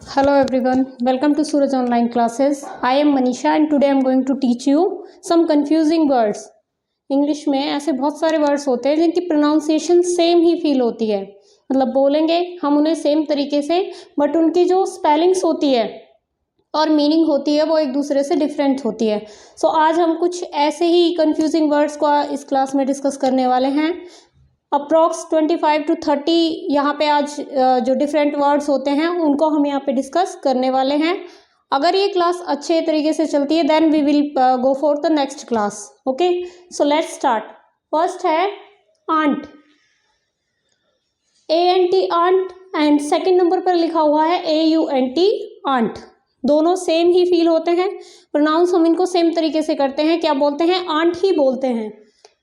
Hello everyone, welcome to Suraj Online Classes. I am Manisha and today I am going to teach you some confusing words. English में ऐसे बहुत सारे words होते हैं जिनकी pronunciation same ही feel होती है, मतलब बोलेंगे हम उन्हें सेम तरीके से, बट उनकी जो स्पेलिंग्स होती है और मीनिंग होती है वो एक दूसरे से डिफरेंट होती है. सो आज हम कुछ ऐसे ही कंफ्यूजिंग वर्ड्स को इस क्लास में डिस्कस करने वाले हैं. अप्रॉक्स 25 to 30 यहाँ पे आज जो डिफरेंट वर्ड्स होते हैं उनको हम यहाँ पे डिस्कस करने वाले हैं. अगर ये क्लास अच्छे तरीके से चलती है then we will go for the next class. Okay, so let's start. First है ant, ANT ant, and second number पर लिखा हुआ है AUNT आंट. दोनों सेम ही फील होते हैं. प्रोनाउंस हम इनको सेम तरीके से करते हैं, क्या बोलते हैं, आंट ही बोलते हैं.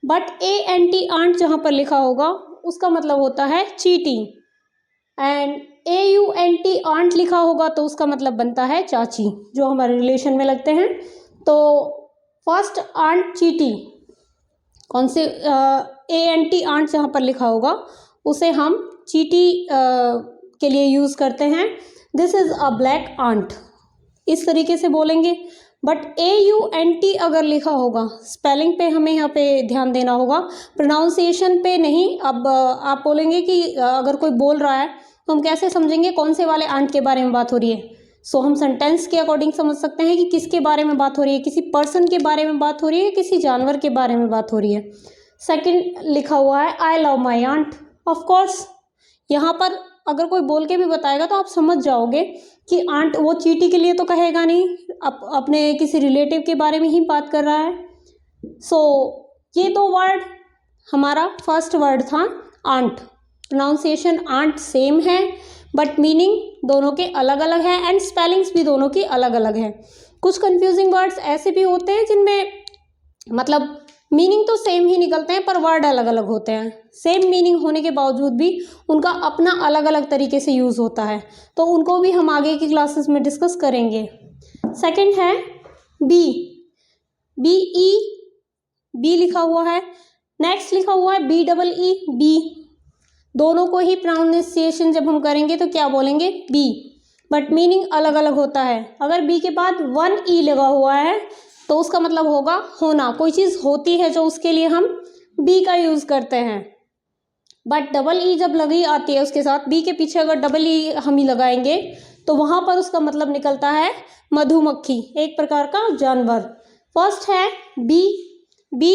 बट ANT आंट जहाँ पर लिखा होगा उसका मतलब होता है चीटिंग, एंड AUNT आंट लिखा होगा तो उसका मतलब बनता है चाची, जो हमारे रिलेशन में लगते हैं. तो फर्स्ट आंट चीटी, कौन से ANT आंट जहाँ पर लिखा होगा उसे हम चीटी के लिए यूज़ करते हैं. This is a black ant, इस तरीके से बोलेंगे. बट AUNT अगर लिखा होगा, स्पेलिंग पे हमें यहाँ पे ध्यान देना होगा, प्रोनाउंसिएशन पे नहीं. अब आप बोलेंगे कि अगर कोई बोल रहा है तो हम कैसे समझेंगे कौन से वाले आंट के बारे में बात हो रही है. सो हम सेंटेंस के अकॉर्डिंग समझ सकते हैं कि किसके बारे में बात हो रही है, किसी पर्सन के बारे में बात हो रही है, किसी जानवर के बारे में बात हो रही है. सेकंड लिखा हुआ है I love my aunt. Of course यहाँ पर अगर कोई बोल के भी बताएगा तो आप समझ जाओगे कि आंट वो चीटी के लिए तो कहेगा नहीं, अपने किसी रिलेटिव के बारे में ही बात कर रहा है. सो ये दो वर्ड, हमारा फर्स्ट वर्ड था आंट. प्रोनाउंसिएशन आंट सेम है बट मीनिंग दोनों के अलग अलग है एंड स्पेलिंग्स भी दोनों की अलग अलग है. कुछ कंफ्यूजिंग वर्ड्स ऐसे भी होते हैं जिनमें मतलब मीनिंग तो सेम ही निकलते हैं पर वर्ड अलग अलग होते हैं. सेम मीनिंग होने के बावजूद भी उनका अपना अलग अलग तरीके से यूज़ होता है, तो उनको भी हम आगे की क्लासेस में डिस्कस करेंगे. सेकंड है बी, BE, बी लिखा हुआ है. नेक्स्ट लिखा हुआ है BEE, बी. दोनों को ही प्रोनाउंसिएशन जब हम करेंगे तो क्या बोलेंगे, बी, बट मीनिंग अलग अलग होता है. अगर बी के बाद 1E लगा हुआ है तो उसका मतलब होगा होना, कोई चीज़ होती है जो उसके लिए हम बी का यूज़ करते हैं. बट डबल ई जब लगी आती है उसके साथ, बी के पीछे अगर डबल ई हम ही लगाएंगे तो वहाँ पर उसका मतलब निकलता है मधुमक्खी, एक प्रकार का जानवर. फर्स्ट है बी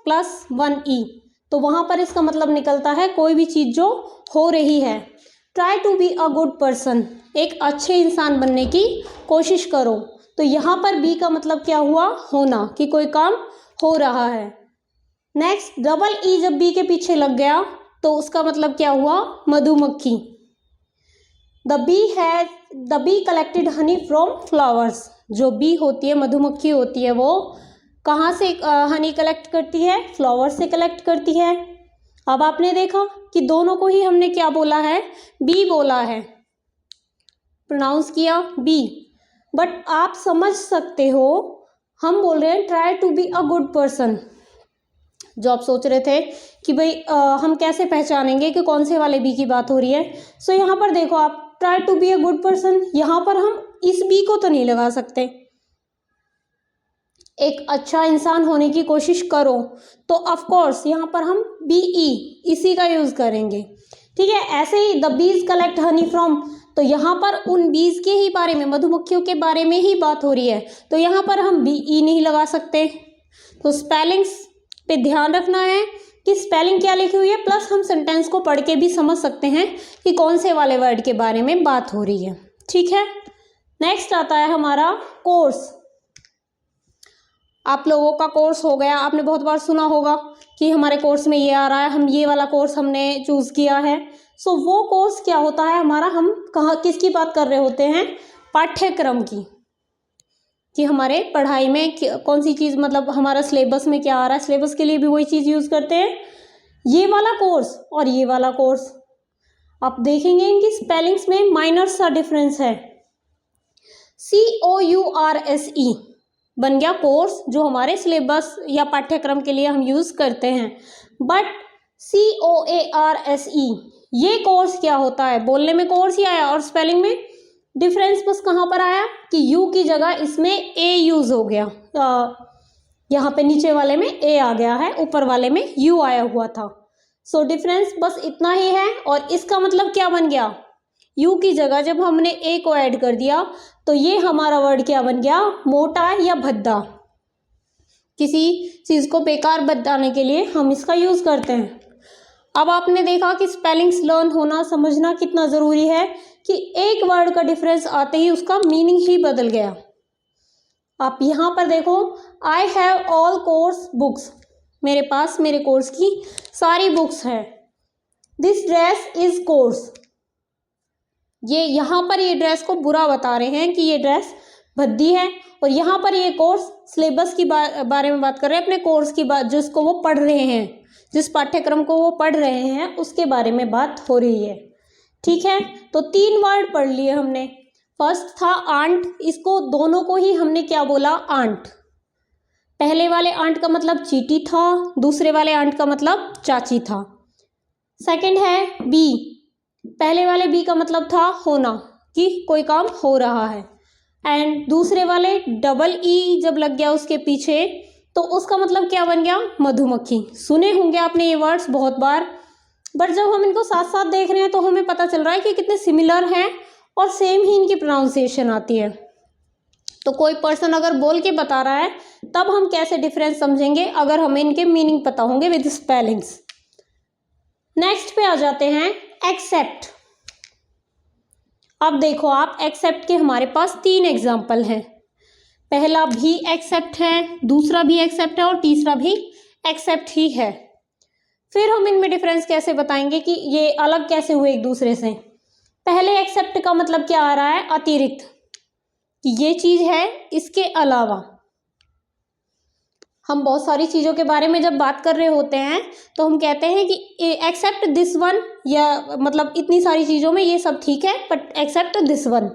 प्लस 1E, तो वहाँ पर इसका मतलब निकलता है कोई भी चीज़ जो हो रही है. Try to be a good person, एक अच्छे इंसान बनने की कोशिश करो. तो यहाँ पर बी का मतलब क्या हुआ, होना, कि कोई काम हो रहा है. नेक्स्ट डबल ई जब बी के पीछे लग गया तो उसका मतलब क्या हुआ, मधुमक्खी. The be collected honey from flowers. जो बी होती है, मधुमक्खी होती है, वो कहाँ से हनी कलेक्ट करती है, फ्लावर से कलेक्ट करती है. अब आपने देखा कि दोनों को ही हमने क्या बोला है, बी बोला है, प्रोनाउंस किया बी. बट आप समझ सकते हो हम बोल रहे हैं try to be a good person. जो आप सोच रहे थे कि भाई हम कैसे पहचानेंगे कि कौन से वाले बी की बात हो रही है. सो यहाँ पर देखो आप, try to be a good person, यहाँ पर हम इस बी को तो नहीं लगा सकते. एक अच्छा इंसान होने की कोशिश करो, तो ऑफ कोर्स यहाँ पर हम BE इसी का यूज़ करेंगे. ठीक है, ऐसे ही the bees collect honey from, तो यहाँ पर उन बीज के ही बारे में, मधुमक्खियों के बारे में ही बात हो रही है, तो यहाँ पर हम BE नहीं लगा सकते. तो स्पेलिंग्स पे ध्यान रखना है कि स्पेलिंग क्या लिखी हुई है, प्लस हम सेंटेंस को पढ़ के भी समझ सकते हैं कि कौन से वाले वर्ड के बारे में बात हो रही है. ठीक है, नेक्स्ट आता है हमारा कोर्स. आप लोगों का कोर्स हो गया, आपने बहुत बार सुना होगा कि हमारे कोर्स में ये आ रहा है, हम ये वाला कोर्स हमने चूज़ किया है. सो वो कोर्स क्या होता है हमारा, हम कहाँ किसकी बात कर रहे होते हैं, पाठ्यक्रम की, कि हमारे पढ़ाई में कौन सी चीज़, मतलब हमारा सिलेबस में क्या आ रहा है. सिलेबस के लिए भी वही चीज़ यूज़ करते हैं, ये वाला कोर्स और ये वाला कोर्स. आप देखेंगे इनकी स्पेलिंग्स में माइनर सा डिफरेंस है. COURSE बन गया कोर्स, जो हमारे सिलेबस या पाठ्यक्रम के लिए हम यूज़ करते हैं. बट COARSE ये कोर्स क्या होता है, बोलने में कोर्स ही आया और स्पेलिंग में डिफरेंस बस कहाँ पर आया कि यू की जगह इसमें ए यूज़ हो गया, यहाँ पे नीचे वाले में ए आ गया है, ऊपर वाले में यू आया हुआ था। सो डिफरेंस बस इतना ही है। और इसका मतलब क्या बन गया, यू की जगह जब हमने ए को ऐड कर दिया तो ये हमारा वर्ड क्या बन गया, मोटा या भद्दा। किसी चीज़ को बेकार बताने के लिए हम इसका यूज़ करते हैं। अब आपने देखा कि स्पेलिंग्स लर्न होना, समझना कितना ज़रूरी है कि एक वर्ड का डिफरेंस आते ही उसका मीनिंग ही बदल गया। आप यहाँ पर देखो, I have all course books, मेरे पास मेरे कोर्स की सारी बुक्स हैं। दिस ड्रेस इज कोर्स, ये यहाँ पर ये ड्रेस को बुरा बता रहे हैं कि ये ड्रेस भद्दी है। और यहाँ पर ये कोर्स सिलेबस की बारे में बात कर रहे हैं, अपने कोर्स की बात, जिसको वो पढ़ रहे हैं, जिस पाठ्यक्रम को वो पढ़ रहे हैं उसके बारे में बात हो रही है। ठीक है, तो 3 वर्ड पढ़ लिए हमने। फर्स्ट था आंट, इसको दोनों को ही हमने क्या बोला, आंट। पहले वाले आंट का मतलब चीटी था, दूसरे वाले आंट का मतलब चाची था। सेकंड है बी, पहले वाले बी का मतलब था होना, कि कोई काम हो रहा है। एंड दूसरे वाले डबल ई जब लग गया उसके पीछे तो उसका मतलब क्या बन गया, मधुमक्खी। सुने होंगे आपने ये वर्ड्स बहुत बार, बट जब हम इनको साथ साथ देख रहे हैं तो हमें पता चल रहा है कि कितने सिमिलर हैं और सेम ही इनकी प्रोनाउंसिएशन आती है। तो कोई पर्सन अगर बोल के बता रहा है तब हम कैसे डिफरेंस समझेंगे, अगर हमें इनके मीनिंग पता होंगे विद स्पेलिंग्स। नेक्स्ट पे आ जाते हैं एक्सेप्ट। अब देखो आप, एक्सेप्ट के हमारे पास 3 एग्जाम्पल हैं। पहला भी एक्सेप्ट है, दूसरा भी एक्सेप्ट है और तीसरा भी एक्सेप्ट ही है। फिर हम इनमें डिफरेंस कैसे बताएंगे कि ये अलग कैसे हुए एक दूसरे से। पहले एक्सेप्ट का मतलब क्या आ रहा है, अतिरिक्त, कि ये चीज़ है इसके अलावा। हम बहुत सारी चीज़ों के बारे में जब बात कर रहे होते हैं तो हम कहते हैं कि एक्सेप्ट दिस वन, या मतलब इतनी सारी चीज़ों में ये सब ठीक है बट एक्सेप्ट दिस वन।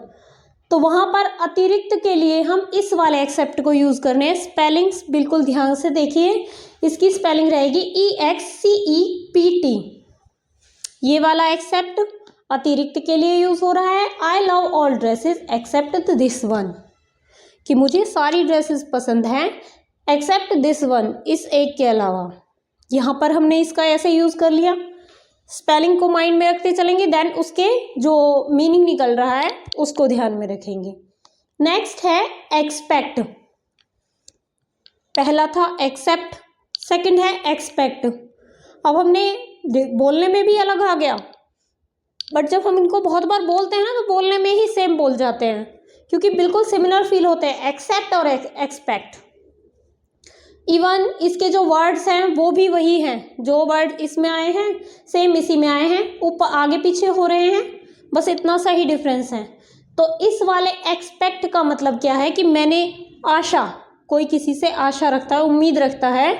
तो वहाँ पर अतिरिक्त के लिए हम इस वाले एक्सेप्ट को यूज़ करने हैं। स्पेलिंग्स बिल्कुल ध्यान से देखिए, इसकी स्पेलिंग रहेगी EXCEPT। ये वाला एक्सेप्ट अतिरिक्त के लिए यूज़ हो रहा है। I love all dresses except this one, कि मुझे सारी ड्रेसेस पसंद हैं एक्सेप्ट दिस वन, इस एक के अलावा। यहाँ पर हमने इसका ऐसे यूज़ कर लिया। स्पेलिंग को माइंड में रखते चलेंगे, देन उसके जो मीनिंग निकल रहा है उसको ध्यान में रखेंगे। नेक्स्ट है एक्सपेक्ट। पहला था एक्सेप्ट, सेकंड है एक्सपेक्ट। अब हमने बोलने में भी अलग आ गया, बट जब हम इनको बहुत बार बोलते हैं ना तो बोलने में ही सेम बोल जाते हैं, क्योंकि बिल्कुल सिमिलर फील होते हैं एक्सेप्ट और एक्सपेक्ट। इवन इसके जो वर्ड्स हैं वो भी वही हैं, जो वर्ड इसमें आए हैं सेम इसी में आए हैं, ऊपर आगे पीछे हो रहे हैं, बस इतना सा ही डिफरेंस है। तो इस वाले एक्सपेक्ट का मतलब क्या है कि मैंने आशा, कोई किसी से आशा रखता है, उम्मीद रखता है,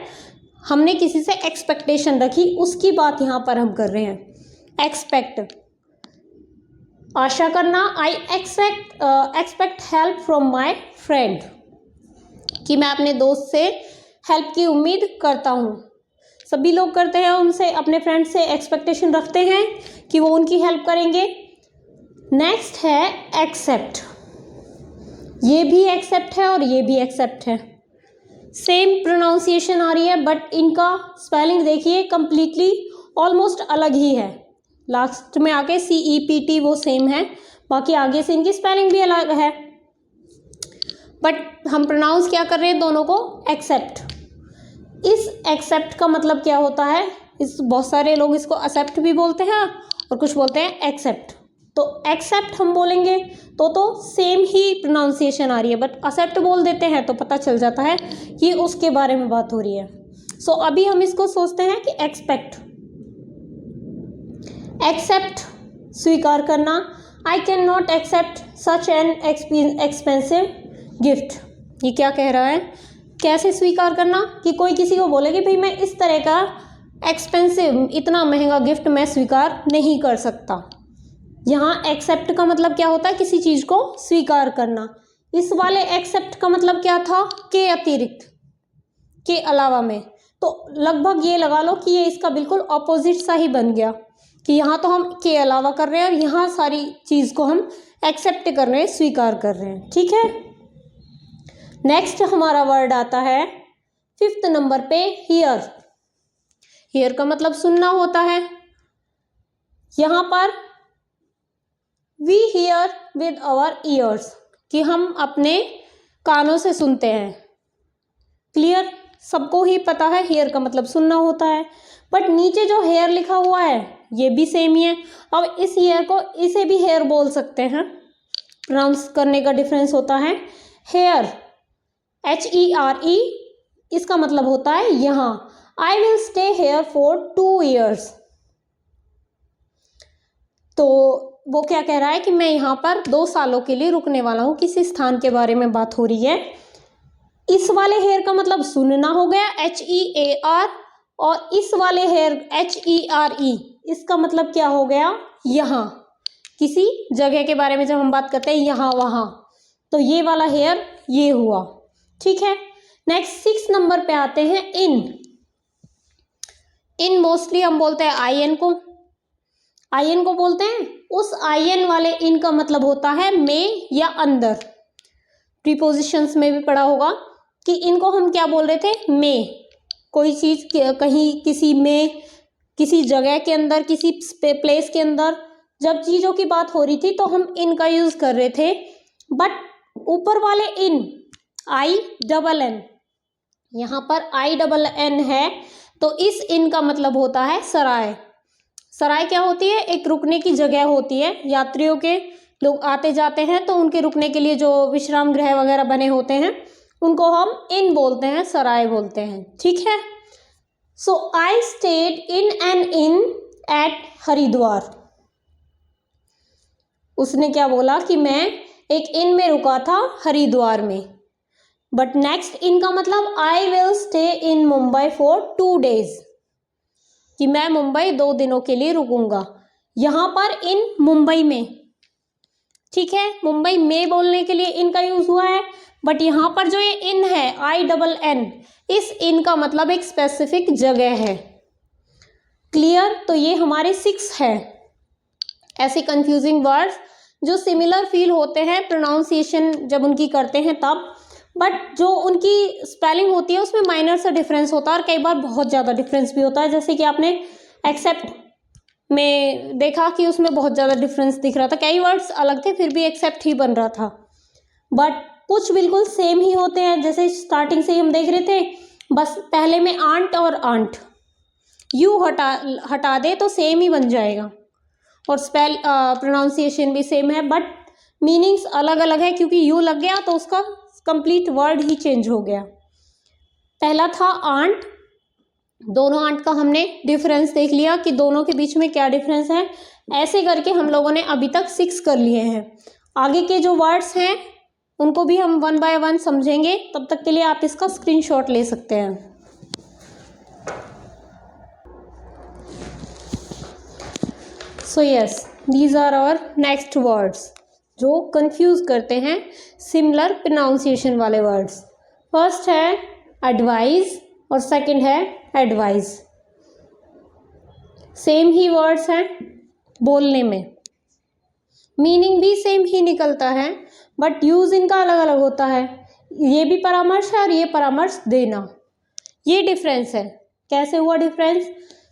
हमने किसी से एक्सपेक्टेशन रखी, उसकी बात यहाँ पर हम कर रहे हैं। एक्सपेक्ट, आशा करना। I expect help from my friend, कि मैं अपने दोस्त से हेल्प की उम्मीद करता हूँ। सभी लोग करते हैं, उनसे, अपने फ्रेंड से एक्सपेक्टेशन रखते हैं कि वो उनकी हेल्प करेंगे। नेक्स्ट है एक्सेप्ट। ये भी एक्सेप्ट है और ये भी एक्सेप्ट है, सेम प्रोनाउंसिएशन आ रही है बट इनका स्पेलिंग देखिए कंप्लीटली ऑलमोस्ट अलग ही है। लास्ट में आके CEPT वो सेम है, बाकी आगे से इनकी स्पेलिंग भी अलग है, बट हम प्रोनाउंस क्या कर रहे हैं दोनों को, एक्सेप्ट। इस एक्सेप्ट का मतलब क्या होता है, इस बहुत सारे लोग इसको एक्सेप्ट भी बोलते हैं और कुछ बोलते हैं एक्सेप्ट। तो एक्सेप्ट हम बोलेंगे तो सेम ही प्रोनाउंसिएशन आ रही है, बट एक्सेप्ट बोल देते हैं तो पता चल जाता है कि उसके बारे में बात हो रही है। सो अभी हम इसको सोचते हैं कि एक्सपेक्ट, एक्सेप्ट स्वीकार करना। I can not accept such an expensive gift. ये क्या कह रहा है, कैसे स्वीकार करना, कि कोई किसी को बोले कि भाई मैं इस तरह का एक्सपेंसिव, इतना महंगा गिफ्ट मैं स्वीकार नहीं कर सकता। यहाँ एक्सेप्ट का मतलब क्या होता है, किसी चीज़ को स्वीकार करना। इस वाले एक्सेप्ट का मतलब क्या था, के अतिरिक्त, के अलावा में। तो लगभग ये लगा लो कि ये इसका बिल्कुल ऑपोजिट सा ही बन गया, कि यहाँ तो हम के अलावा कर रहे हैं और यहाँ सारी चीज़ को हम एक्सेप्ट कर रहे हैं, स्वीकार कर रहे हैं। ठीक है, नेक्स्ट हमारा वर्ड आता है 5th नंबर पे हियर। हियर का मतलब सुनना होता है। यहाँ पर we hear with our ears, कि हम अपने कानों से सुनते हैं। क्लियर, सबको ही पता है हियर का मतलब सुनना होता है। बट नीचे जो हेयर लिखा हुआ है ये भी सेम ही है। अब इस हेयर को इसे भी हेयर बोल सकते हैं, प्रोनाउंस करने का डिफरेंस होता है। हेयर HERE, इसका मतलब होता है यहाँ। I will stay here for 2 years। तो वो क्या कह रहा है कि मैं यहाँ पर 2 सालों के लिए रुकने वाला हूँ, किसी स्थान के बारे में बात हो रही है। इस वाले हेयर का मतलब सुनना हो गया HEAR, और इस वाले हेयर HERE, इसका मतलब क्या हो गया, यहाँ किसी जगह के बारे में जब हम बात करते हैं यहाँ वहाँ, तो ये वाला हेयर ये हुआ। ठीक है, नेक्स्ट 6 नंबर पे आते हैं इन। इन मोस्टली हम बोलते हैं IN को, IN को बोलते हैं। उस IN वाले इन का मतलब होता है में या अंदर। प्रीपोजिशंस में भी पढ़ा होगा कि इनको हम क्या बोल रहे थे, में। कोई चीज़ कहीं किसी में, किसी जगह के अंदर, किसी प्लेस के अंदर जब चीज़ों की बात हो रही थी तो हम इन का यूज़ कर रहे थे। बट ऊपर वाले इन INN, यहाँ पर INN है, तो इस इन का मतलब होता है सराय। सराय क्या होती है, एक रुकने की जगह होती है। यात्रियों के, लोग आते जाते हैं तो उनके रुकने के लिए जो विश्राम गृह वगैरह बने होते हैं उनको हम इन बोलते हैं, सराय बोलते हैं। ठीक है, so I stayed in an inn at Haridwar. उसने क्या बोला कि मैं एक इन में रुका था हरिद्वार में। बट नेक्स्ट इन का मतलब I will stay in Mumbai for 2 days, कि मैं मुंबई 2 दिनों के लिए रुकूंगा। यहाँ पर इन मुंबई में, ठीक है, मुंबई में बोलने के लिए इन का यूज हुआ है। बट यहाँ पर जो ये इन है INN, इस इन का मतलब एक स्पेसिफिक जगह है। क्लियर, तो ये हमारे 6 है ऐसे कंफ्यूजिंग वर्ड्स जो सिमिलर फील होते हैं प्रोनाउंसिएशन जब उनकी करते हैं तब, बट जो उनकी स्पेलिंग होती है उसमें माइनर सा डिफरेंस होता है और कई बार बहुत ज़्यादा डिफरेंस भी होता है। जैसे कि आपने एक्सेप्ट में देखा कि उसमें बहुत ज़्यादा डिफरेंस दिख रहा था, कई वर्ड्स अलग थे फिर भी एक्सेप्ट ही बन रहा था। बट कुछ बिल्कुल सेम ही होते हैं, जैसे स्टार्टिंग से ही हम देख रहे थे, बस पहले में आंट और आंट यू हटा दे तो सेम ही बन जाएगा, और स्पेल प्रोनाउंसिएशन भी सेम है, बट मीनिंग्स अलग अलग है क्योंकि यू लग गया तो उसका कंप्लीट वर्ड ही चेंज हो गया। पहला था आंट, दोनों आंट का हमने डिफरेंस देख लिया कि दोनों के बीच में क्या डिफरेंस है। ऐसे करके हम लोगों ने अभी तक 6 कर लिए हैं। आगे के जो वर्ड्स हैं उनको भी हम 1 by 1 समझेंगे, तब तक के लिए आप इसका स्क्रीनशॉट ले सकते हैं। So yes, these are our next words जो कंफ्यूज करते हैं सिमिलर प्रोनाउंसिएशन वाले वर्ड्स। फर्स्ट है एडवाइस और सेकंड है एडवाइस। सेम ही वर्ड्स हैं बोलने में, मीनिंग भी सेम ही निकलता है, बट यूज इनका अलग अलग होता है। ये भी परामर्श है और ये परामर्श देना, ये डिफरेंस है। कैसे हुआ डिफरेंस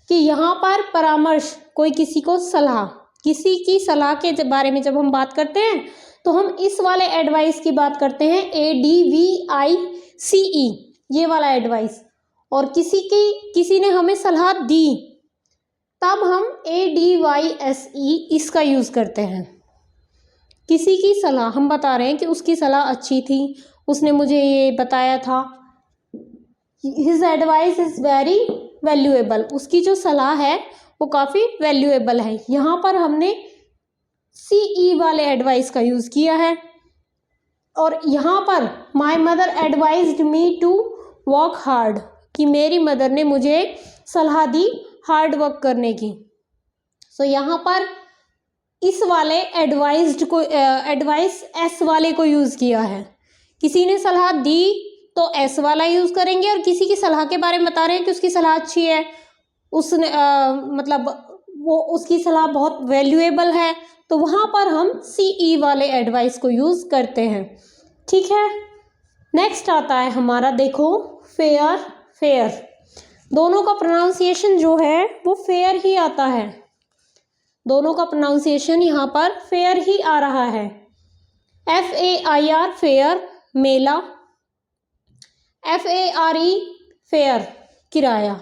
कि यहाँ पर परामर्श, कोई किसी को सलाह, किसी की सलाह के बारे में जब हम बात करते हैं तो हम इस वाले एडवाइस की बात करते हैं ADVICE, ये वाला एडवाइस। और किसी ने हमें सलाह दी तब हम ADVISE इसका यूज करते हैं। किसी की सलाह, हम बता रहे हैं कि उसकी सलाह अच्छी थी, उसने मुझे ये बताया था, his advice is very valuable, उसकी जो सलाह है वो काफ़ी वैल्यूएबल है। यहाँ पर हमने CE वाले एडवाइस का यूज़ किया है। और यहाँ पर my mother advised me to work hard, कि मेरी मदर ने मुझे सलाह दी हार्ड वर्क करने की। सो यहाँ पर इस वाले एडवाइज्ड को एडवाइस S वाले को यूज़ किया है। किसी ने सलाह दी तो S वाला यूज़ करेंगे, और किसी की सलाह के बारे में बता रहे हैं कि उसकी सलाह अच्छी है, उसने मतलब वो उसकी सलाह बहुत वैल्यूएबल है, तो वहाँ पर हम CE वाले एडवाइस को यूज़ करते हैं। ठीक है, नेक्स्ट आता है हमारा, देखो फेयर, फेयर। दोनों का प्रोनाउंसिएशन जो है वो फेयर ही आता है, दोनों का प्रोनाउंसिएशन यहाँ पर फेयर ही आ रहा है। FAIR फेयर, मेला। FARE फेयर, किराया।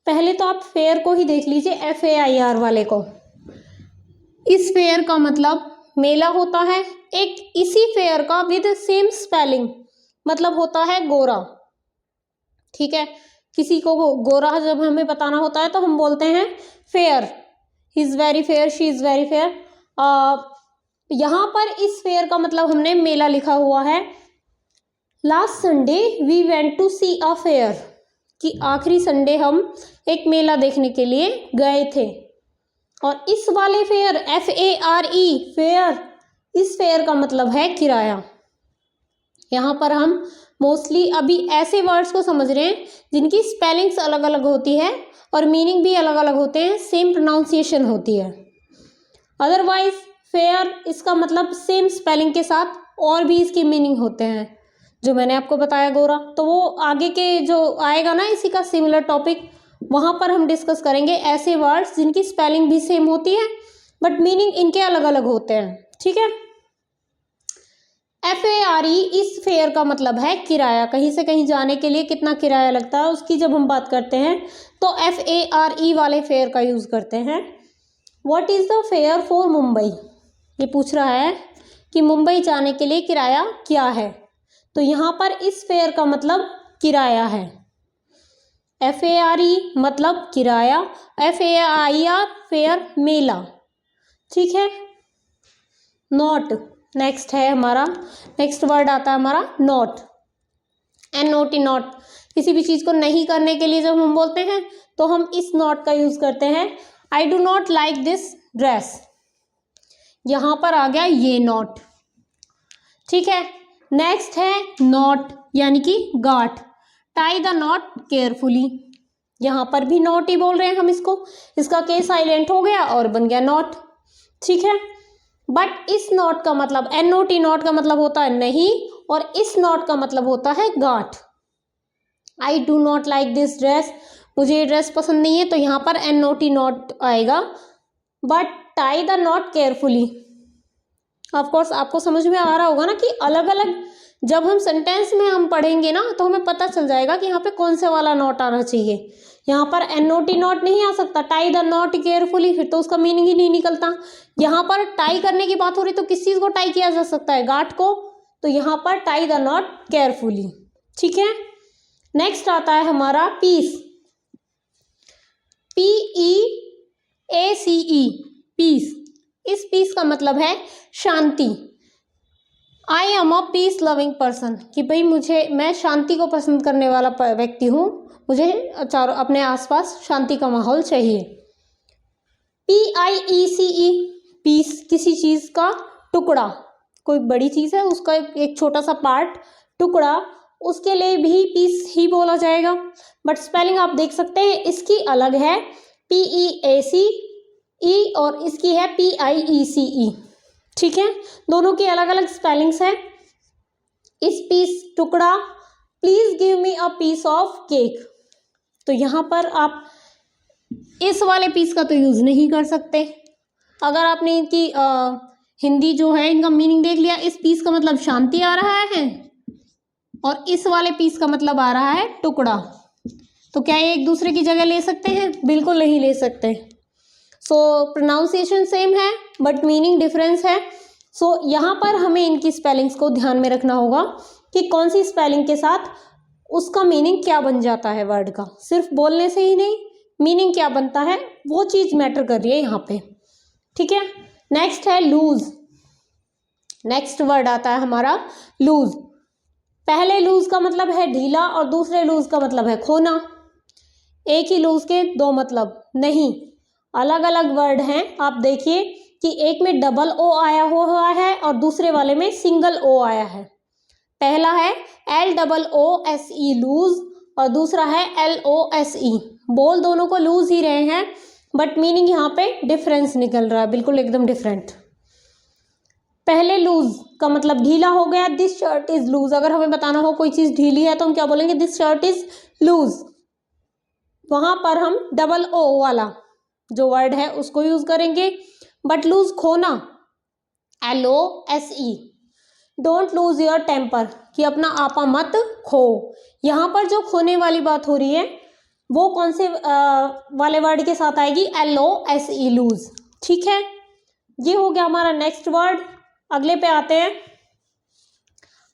पहले तो आप फेयर को ही देख लीजिए, FAIR वाले को। इस फेयर का मतलब मेला होता है। एक इसी फेयर का विद सेम स्पेलिंग मतलब होता है गोरा। ठीक है, किसी को गोरा जब हमें बताना होता है तो हम बोलते हैं fair, he is very fair, she is very fair. यहाँ पर इस फेयर का मतलब हमने मेला लिखा हुआ है। Last Sunday we went to see a fair, कि आखिरी संडे हम एक मेला देखने के लिए गए थे। और इस वाले फेयर FARE फेयर, इस फेयर का मतलब है किराया। यहाँ पर हम मोस्टली अभी ऐसे वर्ड्स को समझ रहे हैं जिनकी स्पेलिंग्स अलग अलग होती है और मीनिंग भी अलग अलग होते हैं, सेम प्रोनाउंसिएशन होती है। अदरवाइज फेयर इसका मतलब सेम स्पेलिंग के साथ और भी इसकी मीनिंग होते हैं, जो मैंने आपको बताया गोरा। तो वो आगे के जो आएगा ना इसी का सिमिलर टॉपिक, वहाँ पर हम डिस्कस करेंगे ऐसे वर्ड्स जिनकी स्पेलिंग भी सेम होती है बट मीनिंग इनके अलग अलग होते हैं। ठीक है, FARE इस फेयर का मतलब है किराया। कहीं से कहीं जाने के लिए कितना किराया लगता है उसकी जब हम बात करते हैं तो FARE वाले फेयर का यूज़ करते हैं। What is the fair for Mumbai, ये पूछ रहा है कि मुंबई जाने के लिए किराया क्या है। तो यहाँ पर इस फेयर का मतलब किराया है। FARE मतलब किराया, FAIR फेयर, मेला। ठीक है, नॉट नेक्स्ट है हमारा, नेक्स्ट वर्ड आता है हमारा नॉट। NOT, not. किसी भी चीज़ को नहीं करने के लिए जब हम बोलते हैं तो हम इस नॉट का यूज़ करते हैं। I do not like this dress, यहाँ पर आ गया ये नॉट। ठीक है, नेक्स्ट है नॉट यानी कि गांठ। टाई द नॉट केयरफुली, यहाँ पर भी नॉट ही बोल रहे हैं हम इसको, इसका के साइलेंट हो गया और बन गया नॉट। ठीक है, बट इस नॉट का मतलब NOT, नॉट का मतलब होता है नहीं, और इस नॉट का मतलब होता है गांठ। I do not like this dress, मुझे ये ड्रेस पसंद नहीं है, तो यहाँ पर NOT नॉट आएगा। But tie the not carefully, of course आपको समझ में आ रहा होगा ना कि अलग अलग जब हम सेंटेंस में हम पढ़ेंगे ना तो हमें पता चल जाएगा कि यहाँ पे कौन से वाला नॉट आना चाहिए। यहाँ पर NOT नॉट नहीं आ सकता, टाई द नॉट केयरफुली, फिर तो उसका मीनिंग ही नहीं निकलता। यहाँ पर टाई करने की बात हो रही तो किस चीज़ को टाई किया जा सकता है, गांठ को, तो यहाँ पर टाई द नॉट केयरफुली। ठीक है, नेक्स्ट आता है हमारा पीस, PEACE, पीस। इस पीस का मतलब है शांति। I am a peace loving person, कि भाई मैं शांति को पसंद करने वाला व्यक्ति हूँ, मुझे चारों अपने आसपास शांति का माहौल चाहिए। PIECE, पीस, किसी चीज़ का टुकड़ा, कोई बड़ी चीज़ है उसका एक छोटा सा पार्ट, टुकड़ा, उसके लिए भी पीस ही बोला जाएगा। बट स्पेलिंग आप देख सकते हैं इसकी अलग है, PEACE और इसकी है PIECE। ठीक है, दोनों की अलग अलग स्पेलिंग्स है। इस पीस, टुकड़ा, please give me a piece of cake, तो यहाँ पर आप इस वाले पीस का तो यूज़ नहीं कर सकते। अगर आपने इनकी हिंदी जो है इनका मीनिंग देख लिया, इस पीस का मतलब शांति आ रहा है और इस वाले पीस का मतलब आ रहा है टुकड़ा, तो क्या ये एक दूसरे की जगह ले सकते हैं? बिल्कुल नहीं ले सकते। सो प्रोनाउंसिएशन सेम है बट मीनिंग डिफरेंस है। सो यहाँ पर हमें इनकी स्पेलिंग्स को ध्यान में रखना होगा कि कौन सी स्पेलिंग के साथ उसका मीनिंग क्या बन जाता है वर्ड का। सिर्फ बोलने से ही नहीं, मीनिंग क्या बनता है वो चीज़ मैटर कर रही है यहाँ पे। ठीक है, नेक्स्ट है लूज। नेक्स्ट वर्ड आता है हमारा लूज। पहले लूज का मतलब है ढीला और दूसरे लूज का मतलब है खोना। एक ही लूज के दो मतलब नहीं, अलग अलग वर्ड हैं। आप देखिए कि एक में डबल ओ आया हुआ है और दूसरे वाले में सिंगल ओ आया है। पहला है LOOSE लूज और दूसरा है LOSE। बोल दोनों को लूज ही रहे हैं बट मीनिंग यहाँ पे डिफरेंस निकल रहा है, बिल्कुल एकदम डिफरेंट। पहले लूज का मतलब ढीला हो गया, दिस शर्ट इज लूज। अगर हमें बताना हो कोई चीज ढीली है तो हम क्या बोलेंगे, दिस शर्ट इज लूज। वहां पर हम डबल ओ वाला जो वर्ड है उसको यूज करेंगे। बट लूज खोना, LOSE। Don't lose your temper, कि अपना आपा मत खो। यहाँ पर जो खोने वाली बात हो रही है वो कौन से वाले वर्ड के साथ आएगी, LOSE, लूज। ठीक है, ये हो गया हमारा नेक्स्ट वर्ड। अगले पे आते हैं,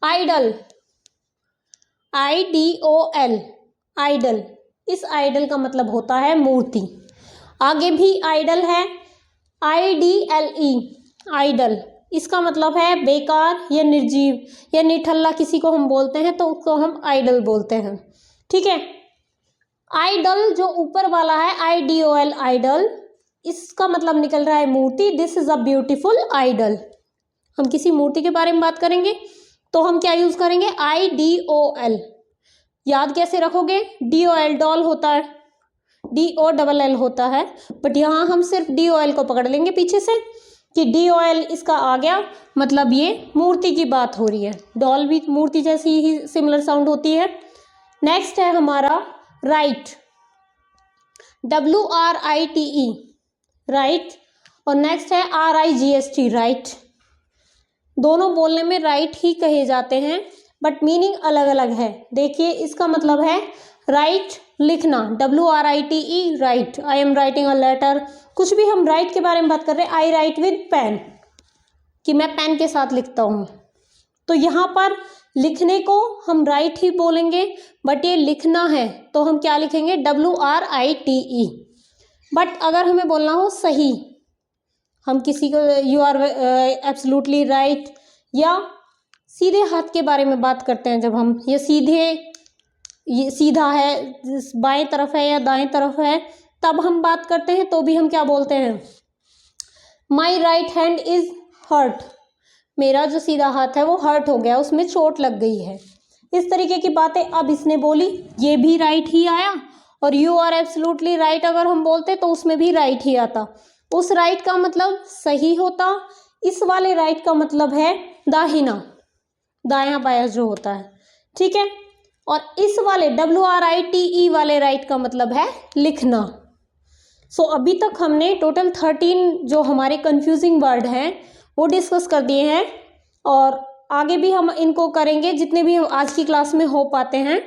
आइडल, IDOL, आइडल। इस आइडल का मतलब होता है मूर्ति। आगे भी आइडल है, IDLE, आइडल। इसका मतलब है बेकार या निर्जीव या निठल्ला, किसी को हम बोलते हैं तो उसको हम आइडल बोलते हैं। ठीक है, आइडल जो ऊपर वाला है IDOL, आइडल, इसका मतलब निकल रहा है मूर्ति। This is a beautiful idol. हम किसी मूर्ति के बारे में बात करेंगे तो हम क्या यूज करेंगे, IDOL। याद कैसे रखोगे, DOL डॉल होता है, DOLL होता है, बट यहाँ हम सिर्फ DOL को पकड़ लेंगे पीछे से कि DOL इसका आ गया, मतलब ये मूर्ति की बात हो रही है। डॉल भी मूर्ति जैसी ही सिमिलर साउंड होती है। नेक्स्ट है हमारा राइट, WRITE, राइट। और नेक्स्ट है RIGST, राइट। दोनों बोलने में राइट ही कहे जाते हैं बट मीनिंग अलग अलग है। देखिए, इसका मतलब है राइट, लिखना, WRITE, write. I am writing a letter, कुछ भी हम राइट के बारे में बात कर रहे हैं। आई राइट विद पेन, कि मैं पेन के साथ लिखता हूँ। तो यहाँ पर लिखने को हम राइट ही बोलेंगे, बट ये लिखना है तो हम क्या लिखेंगे, WRITE। बट अगर हमें बोलना हो सही, हम किसी को यू आर एब्सोल्युटली राइट, या सीधे हाथ के बारे में बात करते हैं जब हम, ये सीधे, ये सीधा है, बाएं तरफ है या दाएं तरफ है, तब हम बात करते हैं तो भी हम क्या बोलते हैं, my right hand is hurt, मेरा जो सीधा हाथ है वो हर्ट हो गया, उसमें चोट लग गई है। इस तरीके की बातें अब इसने बोली, ये भी राइट ही आया। और यू आर एब्सोल्युटली राइट अगर हम बोलते तो उसमें भी राइट ही आता। उस राइट का मतलब सही होता, इस वाले राइट का मतलब है दाहिना, दायां बायां जो होता है। ठीक है, और इस वाले WRITE वाले राइट का मतलब है लिखना। सो अभी तक हमने टोटल 13 जो हमारे कंफ्यूजिंग वर्ड हैं वो डिस्कस कर दिए हैं, और आगे भी हम इनको करेंगे जितने भी आज की क्लास में हो पाते हैं।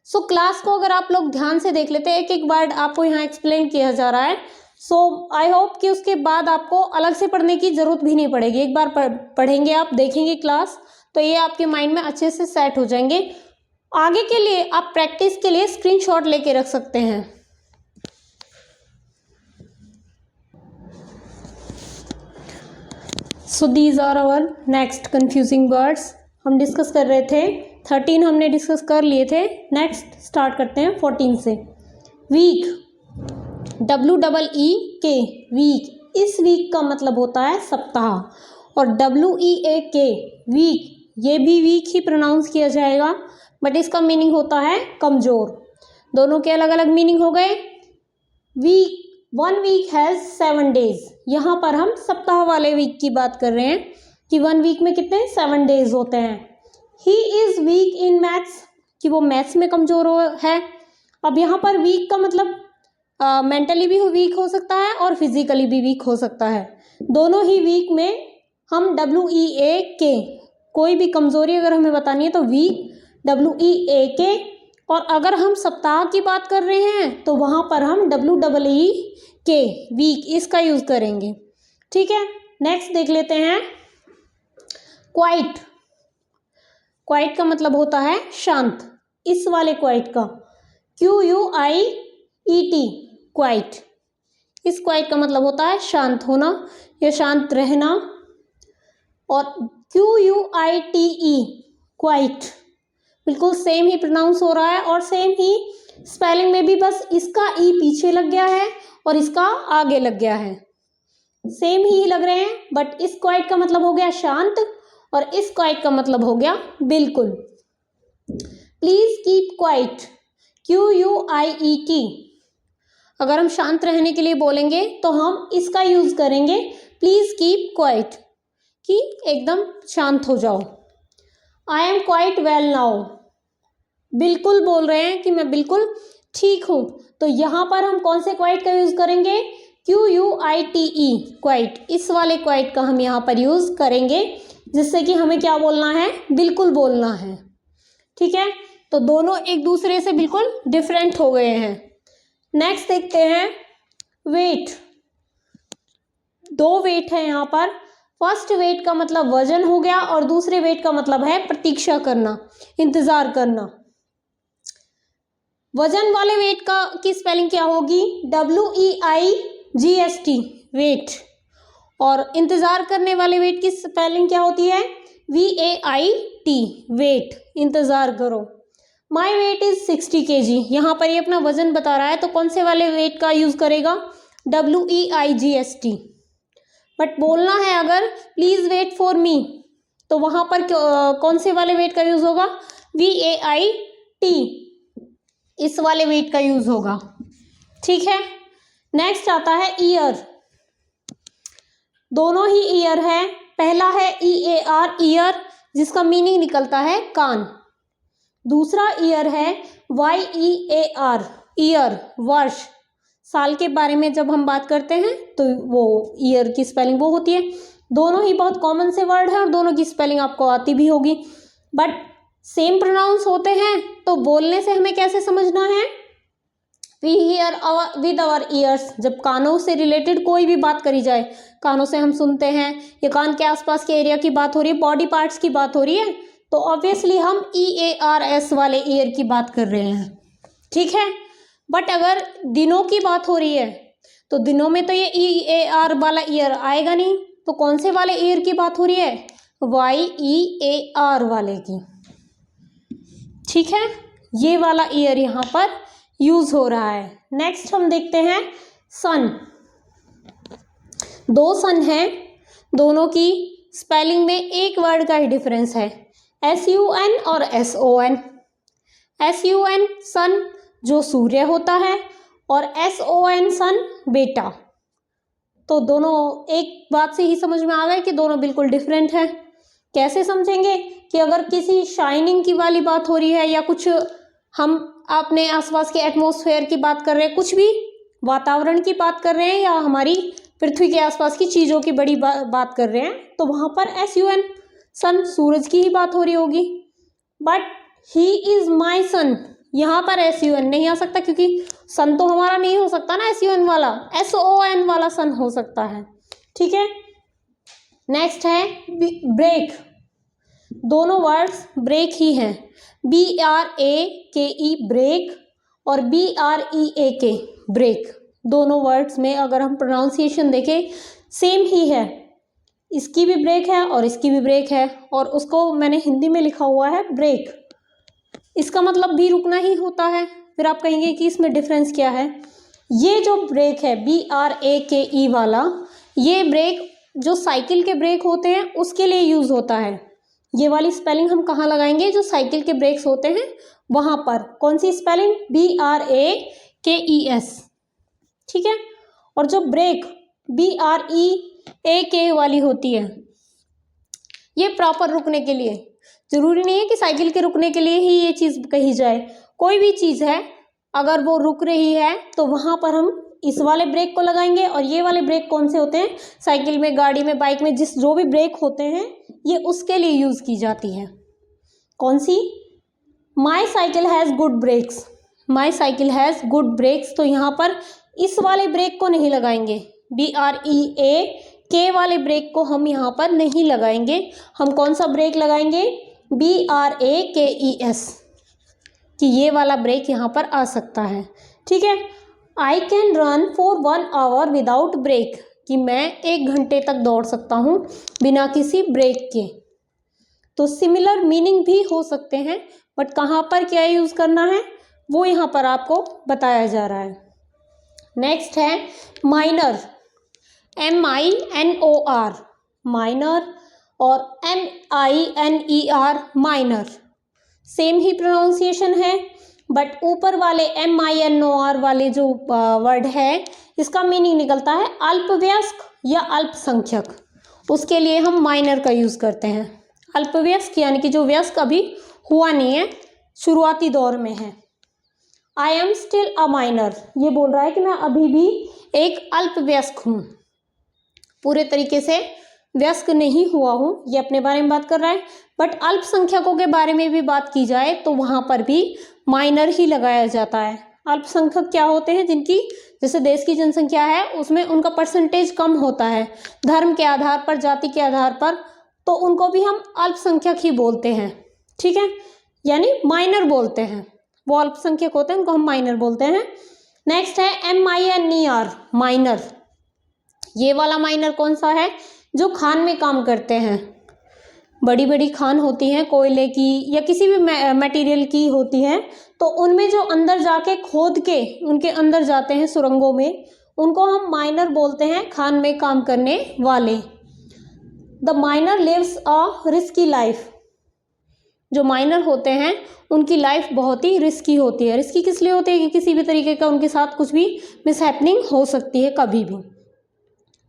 सो क्लास को अगर आप लोग ध्यान से देख लेते हैं, एक एक वर्ड आपको यहाँ एक्सप्लेन किया जा रहा है। सो आई होप कि उसके बाद आपको अलग से पढ़ने की ज़रूरत भी नहीं पड़ेगी। एक बार पढ़ेंगे आप, देखेंगे क्लास, तो ये आपके माइंड में अच्छे से सेट हो जाएंगे। आगे के लिए आप प्रैक्टिस के लिए स्क्रीनशॉट लेके रख सकते हैं। So these are our next confusing words. हम डिस्कस कर रहे थे 13 हमने डिस्कस कर लिए थे। नेक्स्ट स्टार्ट करते हैं 14 से। Week, WEEK, week. इस वीक का मतलब होता है सप्ताह, और WEAK, वीक, ये भी वीक ही प्रोनाउंस किया जाएगा, बट इसका मीनिंग होता है कमज़ोर। दोनों के अलग अलग मीनिंग हो गए। Week, 1 week has 7 days. यहाँ पर हम सप्ताह वाले वीक की बात कर रहे हैं कि 1 वीक में कितने, 7 डेज होते हैं। He is week in maths, कि वो मैथ्स में कमज़ोर है। अब यहाँ पर वीक का मतलब मेंटली भी वीक हो सकता है और फिजिकली भी वीक हो सकता है। दोनों ही वीक में हम WEAK, कोई भी कमज़ोरी अगर हमें बतानी है तो वीक, WEAK। और अगर हम सप्ताह की बात कर रहे हैं तो वहाँ पर हम WEEK, वीक, इसका यूज़ करेंगे। ठीक है, नेक्स्ट देख लेते हैं क्वाइट। क्वाइट का मतलब होता है शांत। इस वाले क्वाइट का QUIET, क्वाइट। इस क्वाइट का मतलब होता है शांत होना या शांत रहना। और QUITE, क्वाइट, बिल्कुल सेम ही प्रोनाउंस हो रहा है और सेम ही स्पेलिंग में भी, बस इसका ई पीछे लग गया है और इसका आगे लग गया है। सेम ही लग रहे हैं, बट इस क्वाइट का मतलब हो गया शांत और इस क्वाइट का मतलब हो गया बिल्कुल। Please keep quiet, QUIET। अगर हम शांत रहने के लिए बोलेंगे तो हम इसका यूज़ करेंगे प्लीज़ कीप क्वाइट, कि एकदम शांत हो जाओ। I am quite well now, बिल्कुल बोल रहे हैं कि मैं बिल्कुल ठीक हूँ, तो यहाँ पर हम कौन से क्वाइट का यूज़ करेंगे, QUITE क्वाइट, इस वाले क्वाइट का हम यहाँ पर यूज़ करेंगे, जिससे कि हमें क्या बोलना है, बिल्कुल बोलना है। ठीक है, तो दोनों एक दूसरे से बिल्कुल डिफरेंट हो गए हैं। नेक्स्ट देखते हैं वेट। दो वेट है यहाँ पर। फर्स्ट वेट का मतलब वजन हो गया और दूसरे वेट का मतलब है प्रतीक्षा करना, इंतजार करना। वजन वाले वेट का की स्पेलिंग क्या होगी, WEIGST वेट, और इंतजार करने वाले वेट की स्पेलिंग क्या होती है, VAIT वेट, इंतजार करो। माई वेट इज 60 kg, यहाँ पर ये अपना वजन बता रहा है, तो कौन से वाले वेट का यूज करेगा, WEIGST। बट बोलना है अगर प्लीज वेट फॉर मी, तो वहां पर कौन से वाले वेट का यूज होगा, VAIT, इस वाले वेट का यूज होगा। ठीक है, नेक्स्ट आता है ईयर। दोनों ही ईयर है। पहला है EAR ईयर, जिसका मीनिंग निकलता है कान। दूसरा ईयर है YEAR ईयर, वर्ष। साल के बारे में जब हम बात करते हैं तो वो ईयर की स्पेलिंग वो होती है। दोनों ही बहुत कॉमन से वर्ड है और दोनों की स्पेलिंग आपको आती भी होगी, बट सेम प्रोनाउंस होते हैं, तो बोलने से हमें कैसे समझना है, we hear with our ears. जब कानों से रिलेटेड कोई भी बात करी जाए, कानों से हम सुनते हैं या कान के आसपास के एरिया की बात हो रही है, बॉडी पार्ट्स की बात हो रही है, तो ऑब्वियसली हम EARS वाले ईयर की बात कर रहे हैं। ठीक है, बट अगर दिनों की बात हो रही है तो दिनों में तो ये EAR वाला ईयर आएगा नहीं, तो कौन से वाले ईयर की बात हो रही है, YEAR वाले की। ठीक है, ये वाला ईयर यहाँ पर यूज हो रहा है। नेक्स्ट हम देखते हैं सन। दो सन हैं, दोनों की स्पेलिंग में एक वर्ड का ही डिफरेंस है, SUN और SON। SUN सन जो सूर्य होता है और SON सन बेटा। तो दोनों एक बात से ही समझ में आ गए कि दोनों बिल्कुल डिफरेंट है। कैसे समझेंगे कि अगर किसी शाइनिंग की वाली बात हो रही है या कुछ हम अपने आसपास के एटमॉस्फेयर की बात कर रहे हैं, कुछ भी वातावरण की बात कर रहे हैं या हमारी पृथ्वी के आसपास की चीज़ों की बड़ी बात कर रहे हैं, तो वहाँ पर SUN सन सूरज की ही बात हो रही होगी। बट ही इज़ माई सन, यहाँ पर SUN नहीं आ सकता, क्योंकि सन तो हमारा नहीं हो सकता ना SUN वाला, SON वाला सन हो सकता है। ठीक है, नेक्स्ट है ब्रेक। दोनों वर्ड्स ब्रेक ही हैं, BRAKE ब्रेक और BREAK ब्रेक। दोनों वर्ड्स में अगर हम प्रोनाउंसिएशन देखें सेम ही है, इसकी भी ब्रेक है और इसकी भी ब्रेक है, और उसको मैंने हिंदी में लिखा हुआ है ब्रेक। इसका मतलब भी रुकना ही होता है। फिर आप कहेंगे कि इसमें डिफरेंस क्या है। ये जो ब्रेक है BRAKE वाला, ये ब्रेक जो साइकिल के ब्रेक होते हैं उसके लिए यूज़ होता है। ये वाली स्पेलिंग हम कहाँ लगाएंगे, जो साइकिल के ब्रेक्स होते हैं वहाँ पर। कौन सी स्पेलिंग, BRAKES। ठीक है, और जो ब्रेक BREAK वाली होती है, ये प्रॉपर रुकने के लिए। जरूरी नहीं है कि साइकिल के रुकने के लिए ही ये चीज़ कही जाए, कोई भी चीज़ है अगर वो रुक रही है तो वहाँ पर हम इस वाले ब्रेक को लगाएंगे। और ये वाले ब्रेक कौन से होते हैं, साइकिल में, गाड़ी में, बाइक में, जो भी ब्रेक होते हैं ये उसके लिए यूज़ की जाती है। कौन सी, my cycle has good brakes, my cycle has good brakes, तो यहाँ पर इस वाले ब्रेक को नहीं लगाएंगे, BREAK वाले ब्रेक को हम यहाँ पर नहीं लगाएंगे। हम कौन सा ब्रेक लगाएंगे, BRAKES, कि ये वाला ब्रेक यहाँ पर आ सकता है। ठीक है, I can run for 1 hour without break, कि मैं 1 घंटे तक दौड़ सकता हूँ बिना किसी ब्रेक के। तो सिमिलर मीनिंग भी हो सकते हैं, बट कहाँ पर क्या यूज़ करना है वो यहाँ पर आपको बताया जा रहा है। नेक्स्ट है माइनर, MINOR माइनर और MINER माइनर, सेम ही प्रोनाउंसिएशन है। बट ऊपर वाले MINOR वाले जो वर्ड है, इसका मीनिंग निकलता है अल्पवयस्क या अल्पसंख्यक। उसके लिए हम माइनर का यूज़ करते हैं। अल्पवयस्क यानी कि जो वयस्क अभी हुआ नहीं है, शुरुआती दौर में है। I am still a minor, ये बोल रहा है कि मैं अभी भी एक अल्पवयस्क हूँ, पूरे तरीके से वयस्क नहीं हुआ हूँ, ये अपने बारे में बात कर रहा है। बट अल्पसंख्यकों के बारे में भी बात की जाए तो वहाँ पर भी माइनर ही लगाया जाता है। अल्पसंख्यक क्या होते हैं? जिनकी, जैसे देश की जनसंख्या है उसमें उनका परसेंटेज कम होता है धर्म के आधार पर, जाति के आधार पर, तो उनको भी हम अल्पसंख्यक ही बोलते हैं, ठीक है, यानी माइनर बोलते हैं। वो अल्पसंख्यक होते हैं, उनको हम माइनर बोलते हैं। नेक्स्ट है MINER, माइनर। ये वाला माइनर कौन सा है? जो खान में काम करते हैं। बड़ी बड़ी खान होती हैं कोयले की या किसी भी मटेरियल की होती हैं, तो उनमें जो अंदर जाके खोद के उनके अंदर जाते हैं सुरंगों में, उनको हम माइनर बोलते हैं, खान में काम करने वाले। The miner lives a risky life. जो माइनर होते हैं उनकी लाइफ बहुत ही रिस्की होती है। रिस्की किस लिए होती है? कि किसी भी तरीके का उनके साथ कुछ भी मिसहैपनिंग हो सकती है कभी भी।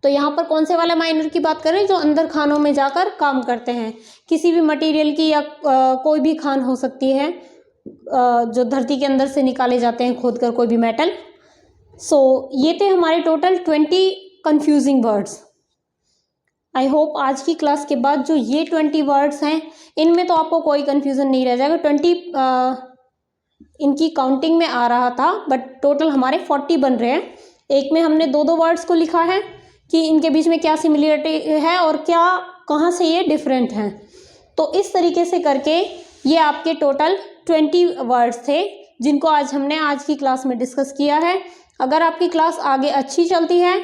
तो यहाँ पर कौन से वाले माइनर की बात करें? जो अंदर खानों में जाकर काम करते हैं, किसी भी मटेरियल की या कोई भी खान हो सकती है, जो धरती के अंदर से निकाले जाते हैं खोद कर, कोई भी मेटल। सो ये थे हमारे total 20 confusing words. I hope आज की क्लास के बाद जो ये 20 वर्ड्स हैं, इनमें तो आपको कोई कन्फ्यूज़न नहीं रह जाएगा। 20 इनकी काउंटिंग में आ रहा था, बट टोटल हमारे 40 बन रहे हैं। एक में हमने दो वर्ड्स को लिखा है कि इनके बीच में क्या सिमिलरिटी है और क्या, कहाँ से ये डिफरेंट हैं। तो इस तरीके से करके ये आपके टोटल 20 वर्ड्स थे, जिनको आज हमने आज की क्लास में डिस्कस किया है। अगर आपकी क्लास आगे अच्छी चलती है,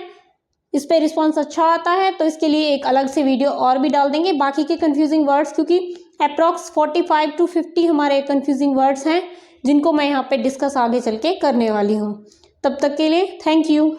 इस पे रिस्पॉन्स अच्छा आता है, तो इसके लिए एक अलग से वीडियो और भी डाल देंगे बाकी के कंफ्यूजिंग वर्ड्स, क्योंकि अप्रॉक्स 45 to 50 हमारे कंफ्यूजिंग वर्ड्स हैं, जिनको मैं यहाँ पे डिस्कस आगे चल के करने वाली हूँ। तब तक के लिए थैंक यू।